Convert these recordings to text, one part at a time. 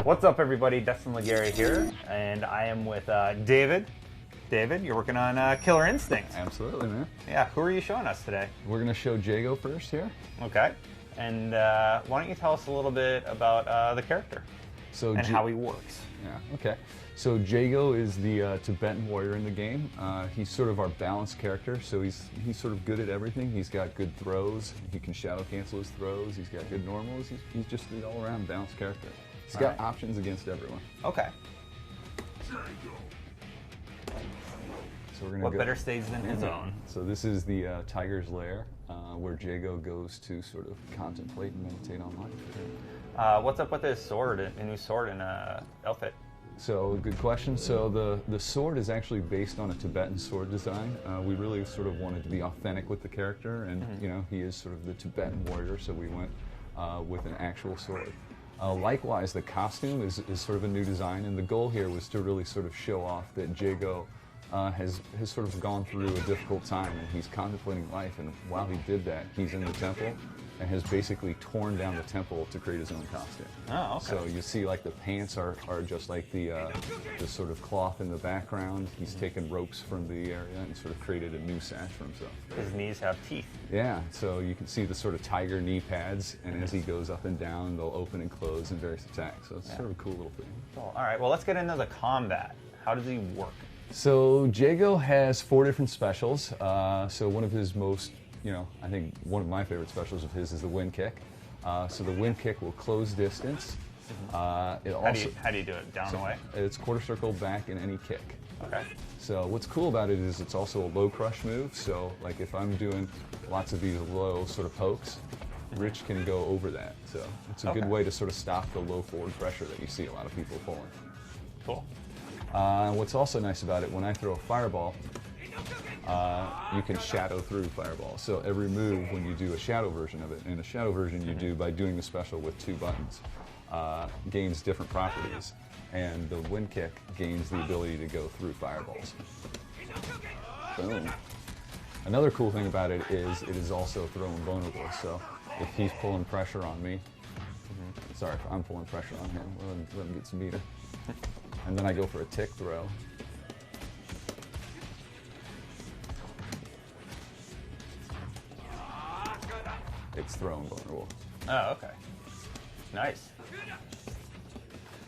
What's up, everybody? Destin Legary here, and I am with David. David, you're working on Killer Instinct. Absolutely, man. Yeah, who are you showing us today? We're going to show Jago first here. Okay. And why don't you tell us a little bit about the character and how he works? Yeah, okay. So Jago is the Tibetan warrior in the game. He's sort of our balanced character, so he's sort of good at everything. He's got good throws. He can shadow cancel his throws. He's got good normals. He's just an all-around balanced character. He's got options against everyone. Okay. So we're gonna what better stage than his own? So this is the Tiger's Lair, where Jago goes to sort of contemplate and meditate on life. What's up with his sword, a new sword and outfit? So, good question. So the sword is actually based on a Tibetan sword design. We really sort of wanted to be authentic with the character, and you know, he is sort of the Tibetan warrior, so we went with an actual sword. Likewise, the costume is sort of a new design, and the goal here was to really sort of show off that Jago has sort of gone through a difficult time, and he's contemplating life, and while he did that, he's in the temple and has basically torn down the temple to create his own costume. Oh, okay. So you see, like, the pants are just like the sort of cloth in the background. He's taken ropes from the area and sort of created a new sash for himself. His knees have teeth. Yeah, so you can see the sort of tiger knee pads, and as he goes up and down, they'll open and close in various attacks. So it's sort of a cool little thing. Cool. All right, well, let's get into the combat. How does he work? So Jago has 4 different specials. So one of his most, I think one of my favorite specials of his is the wind kick. So the wind kick will close distance. How do you do it? Down away? It's quarter circle back in any kick. Okay. So what's cool about it is it's also a low crush move. So like if I'm doing lots of these low sort of pokes, Rich can go over that. So it's a good way to sort of stop the low forward pressure that you see a lot of people pulling. Cool. What's also nice about it, when I throw a fireball, you can shadow through fireball. So every move, when you do a shadow version of it, and a shadow version you do by doing the special with 2 buttons, gains different properties. And the wind kick gains the ability to go through fireballs. Boom. Another cool thing about it is also throw invulnerable. So if he's pulling pressure on me, sorry, if I'm pulling pressure on him, let him get some meter. And then I go for a tick throw. It's throw invulnerable. Oh, okay. Nice.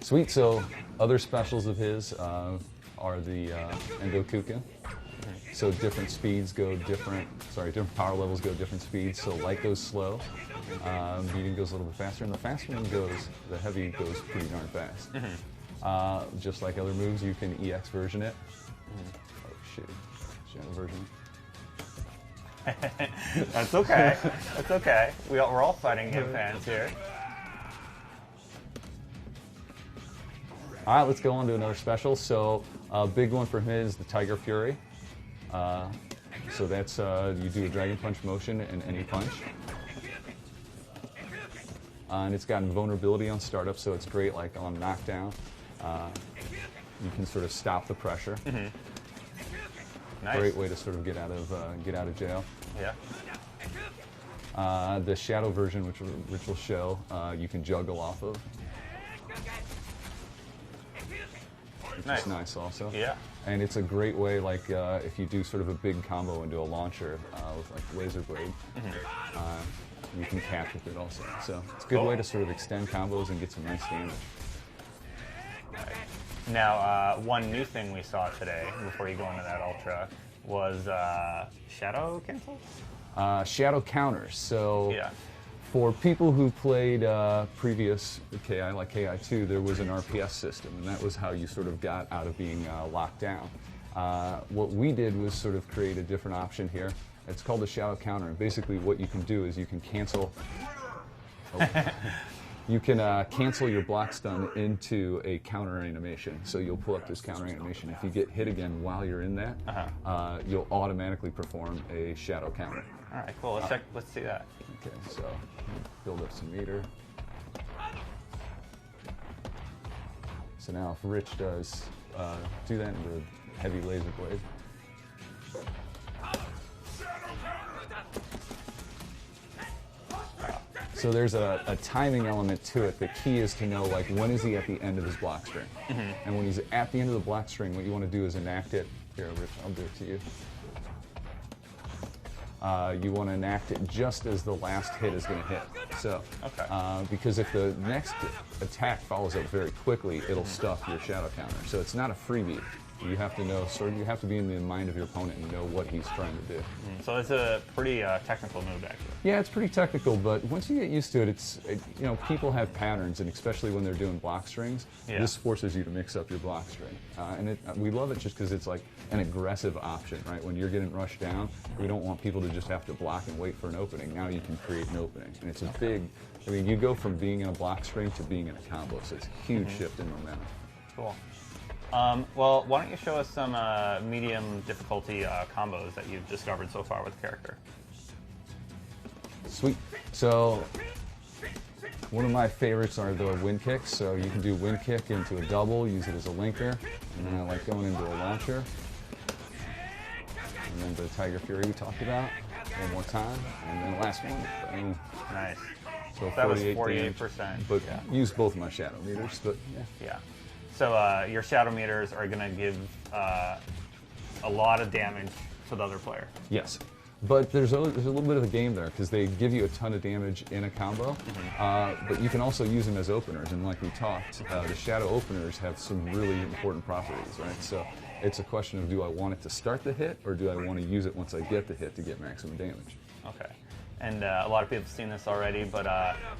Sweet. So other specials of his are the Endokuken. So different speeds go different power levels go different speeds. So light goes slow, medium goes a little bit faster, and the faster one goes, the heavy goes pretty darn fast. Just like other moves, you can EX version it. Oh shit, shadow version. That's okay. That's okay. We're all fighting game fans here. All right, let's go on to another special. So a big one for him is the Tiger Fury. So that's, you do a Dragon Punch motion in any punch. And it's got invulnerability on startup, so it's great like on knockdown. You can sort of stop the pressure. Nice. Great way to sort of get out of jail. Yeah. The shadow version, which will show, you can juggle off of. Which is nice also. Yeah. And it's a great way, like if you do sort of a big combo into a launcher with like laser blade, you can catch with it also. So it's a good way to sort of extend combos and get some nice damage. Now, one new thing we saw today, before you go into that ultra, was shadow cancel? Shadow counters. So yeah. For people who played previous KI, like KI2, there was an RPS system, and that was how you sort of got out of being locked down. What we did was sort of create a different option here. It's called a shadow counter, and basically what you can do is you can cancel... You can cancel your block stun into a counter animation. So you'll pull up this counter animation. If you get hit again while you're in that, you'll automatically perform a shadow counter. All right, cool. Let's see that. Okay, so build up some meter. So now if Rich does do that into heavy laser blade. So there's a timing element to it. The key is to know, like, when is he at the end of his block string? And when he's at the end of the block string, what you want to do is enact it. Here, Rich, I'll do it to you. You want to enact it just as the last hit is going to hit. So, because if the next attack follows up very quickly, it'll stuff your shadow counter. So it's not a freebie. You have to know, you have to be in the mind of your opponent and know what he's trying to do. So it's a pretty technical move, actually. Yeah, it's pretty technical, but once you get used to it, you know, people have patterns, and especially when they're doing block strings, this forces you to mix up your block string. And we love it just because it's like an aggressive option, right? When you're getting rushed down, we don't want people to just have to block and wait for an opening. Now you can create an opening, and it's a big, I mean, you go from being in a block string to being in a combo, so it's a huge shift in momentum. Cool. Well, why don't you show us some medium difficulty combos that you've discovered so far with the character? Sweet. So one of my favorites are the wind kicks. So you can do wind kick into a double, use it as a linker, and then I like going into a launcher. And then the Tiger Fury we talked about one more time, and then last one. Boom. Nice. So that was 48%. But use both of my shadow meters. But yeah. So your shadow meters are going to give a lot of damage to the other player. Yes. But there's a little bit of a game there because they give you a ton of damage in a combo, but you can also use them as openers. And like we talked, the shadow openers have some really important properties, right? So it's a question of, do I want it to start the hit, or do I want to use it once I get the hit to get maximum damage? Okay. And a lot of people have seen this already, but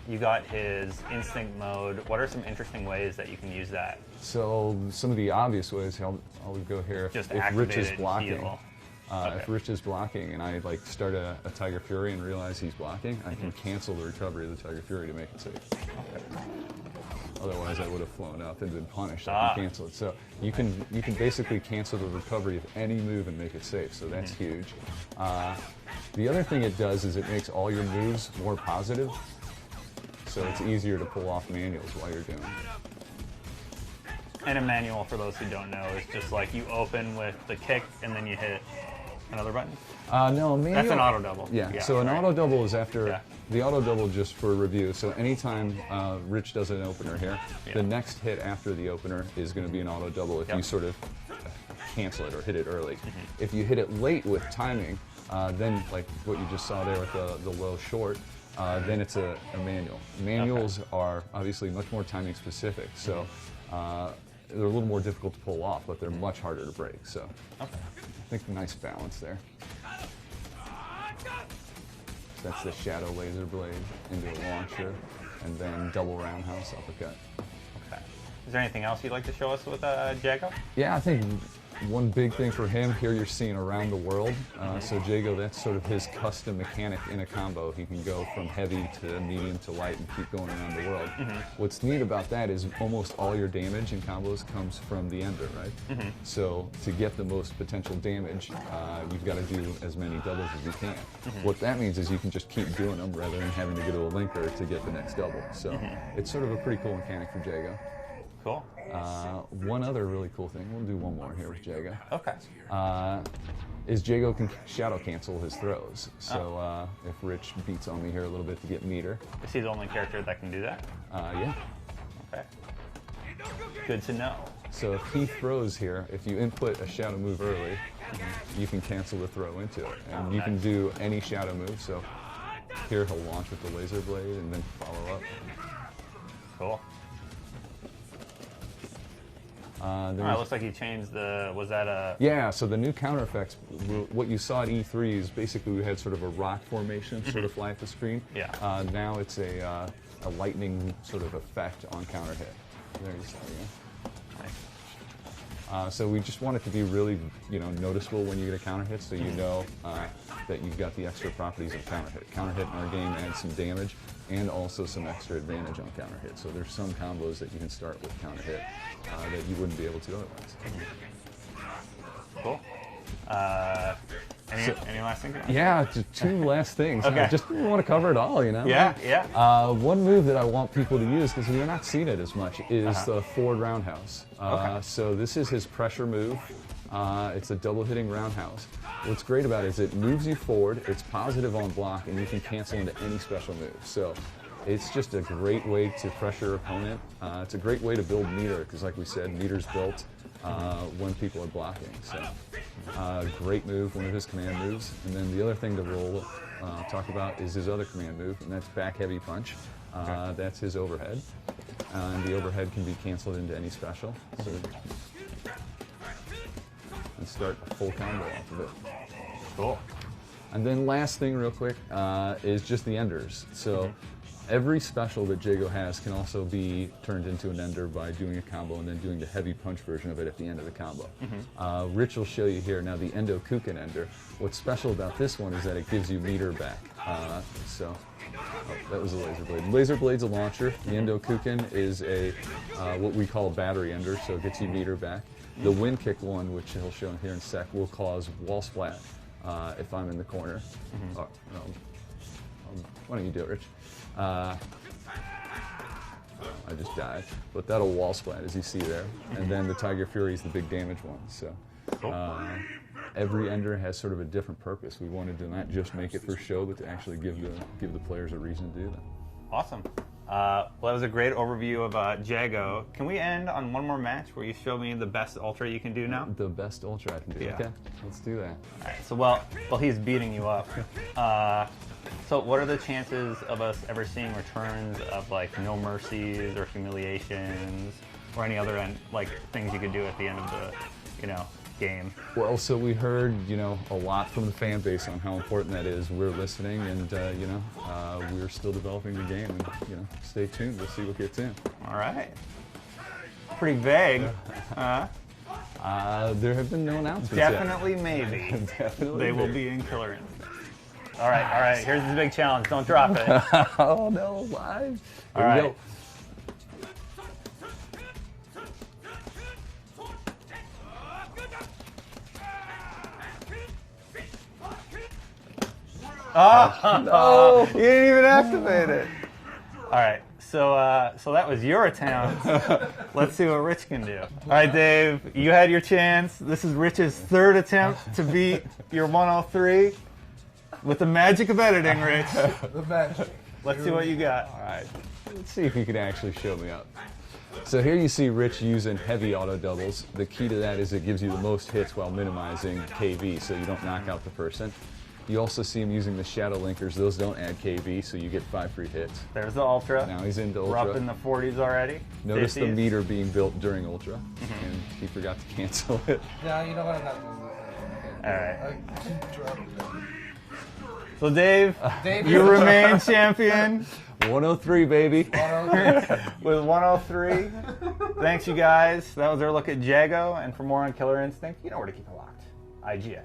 you got his instinct mode. What are some interesting ways that you can use that? So some of the obvious ways, I'll go here. Just if Rich is activate it and blocking, heal. if Rich is blocking and I like start a Tiger Fury and realize he's blocking, I can cancel the recovery of the Tiger Fury to make it safe. Okay. Otherwise, I would have flown up and been punished. I can cancel it. So you can basically cancel the recovery of any move and make it safe. So that's huge. The other thing it does is it makes all your moves more positive. So it's easier to pull off manuals while you're doing it. And a manual, for those who don't know, is just like you open with the kick and then you hit another button? No, manual. That's an auto double. Yeah, so an auto double is after the auto double, just for review. So anytime Rich does an opener here, the next hit after the opener is going to be an auto double if you sort of cancel it or hit it early. If you hit it late with timing, then like what you just saw there with the low short, then it's a manual. Manuals are obviously much more timing specific, so they're a little more difficult to pull off, but they're much harder to break. So I think nice balance there. So that's the shadow laser blade into a launcher, and then double roundhouse uppercut. Okay. Is there anything else you'd like to show us with Jago? Yeah, I think one big thing for him here you're seeing around the world. So Jago, that's sort of his custom mechanic in a combo. He can go from heavy to medium to light and keep going around the world. What's neat about that is almost all your damage in combos comes from the ender, right? So to get the most potential damage, you've got to do as many doubles as you can. What that means is you can just keep doing them rather than having to go to a linker to get the next double. So it's sort of a pretty cool mechanic for Jago. Cool. One other really cool thing, we'll do one more here with Jago. Okay. Is Jago can shadow cancel his throws. So if Rich beats on me here a little bit to get meter. Is he the only character that can do that? Yeah. Okay. Good to know. So if he throws here, if you input a shadow move early, you can cancel the throw into it. And you can do any shadow move. So here he'll launch with the laser blade and then follow up. Cool. It looks like he changed the, was that a... Yeah, so the new counter effects, what you saw at E3 is basically we had sort of a rock formation sort of fly at the screen. Yeah. Now it's a lightning sort of effect on counter hit. There you go. Nice. So we just want it to be really, noticeable when you get a counter hit, so you know that you've got the extra properties of counter hit. Counter hit in our game adds some damage and also some extra advantage on counter hit. So there's some combos that you can start with counter hit that you wouldn't be able to otherwise. Cool. Any last thing? Yeah, two last things. Okay. I just want to cover it all, Yeah. One move that I want people to use, because we're not seeing it as much, is the forward roundhouse. So this is his pressure move. It's a double hitting roundhouse. What's great about it is it moves you forward, it's positive on block, and you can cancel into any special move. So It's just a great way to pressure your opponent. It's a great way to build meter, because like we said, meter's built when people are blocking. So great move, one of his command moves. And then the other thing that we'll talk about is his other command move, and that's back heavy punch. That's his overhead. And the overhead can be canceled into any special. So and start a full combo off of it. Cool. And then last thing real quick is just the enders. So every special that Jago has can also be turned into an ender by doing a combo and then doing the heavy punch version of it at the end of the combo. Rich will show you here now the Endo Kuken ender. What's special about this one is that it gives you meter back. That was a laser blade. Laser blade's a launcher. The Endo Kuken is a what we call a battery ender, so it gets you meter back. The wind kick one, which he'll show here in a sec, will cause wall splat if I'm in the corner. Oh, no. Why don't you do it, Rich? I just died. But that'll wall splat, as you see there. And then the Tiger Fury is the big damage one. So every ender has sort of a different purpose. We wanted to not just make it for show, but to actually give the players a reason to do that. Awesome. Well, that was a great overview of Jago. Can we end on one more match where you show me the best ultra you can do now? The best ultra I can do. Yeah. Okay, let's do that. All right. So, well, he's beating you up. So, what are the chances of us ever seeing returns of like no mercies or humiliations or any other things you could do at the end of the, game? Well, so we heard, a lot from the fan base on how important that is. We're listening, and we're still developing the game. And stay tuned. We'll see what gets in. All right. Pretty vague. There have been no announcements Definitely, yet. maybe. Definitely, they will be in Killer Instinct. All right. Here's the big challenge. Don't drop it. Oh no, live. All right. Go. Oh, no. You didn't even activate it. All right, so that was your attempt. Let's see what Rich can do. All right, Dave, you had your chance. This is Rich's third attempt to beat your 103 with the magic of editing, Rich. The magic. Let's see what you got. All right, let's see if you can actually show me up. So here you see Rich using heavy auto doubles. The key to that is it gives you the most hits while minimizing KV, so you don't knock out the person. You also see him using the shadow linkers. Those don't add KV, so you get 5 free hits. There's the Ultra. Now he's into We're Ultra. up in the 40s already. Notice 50s. the meter being built during Ultra, and he forgot to cancel it. Yeah, you know what? I'm not doing that. All right. I keep dropping them. So Dave, Dave, you remain champion 103, baby. with 103. Thanks, you guys. That was our look at Jago. And for more on Killer Instinct, you know where to keep it locked. IGN.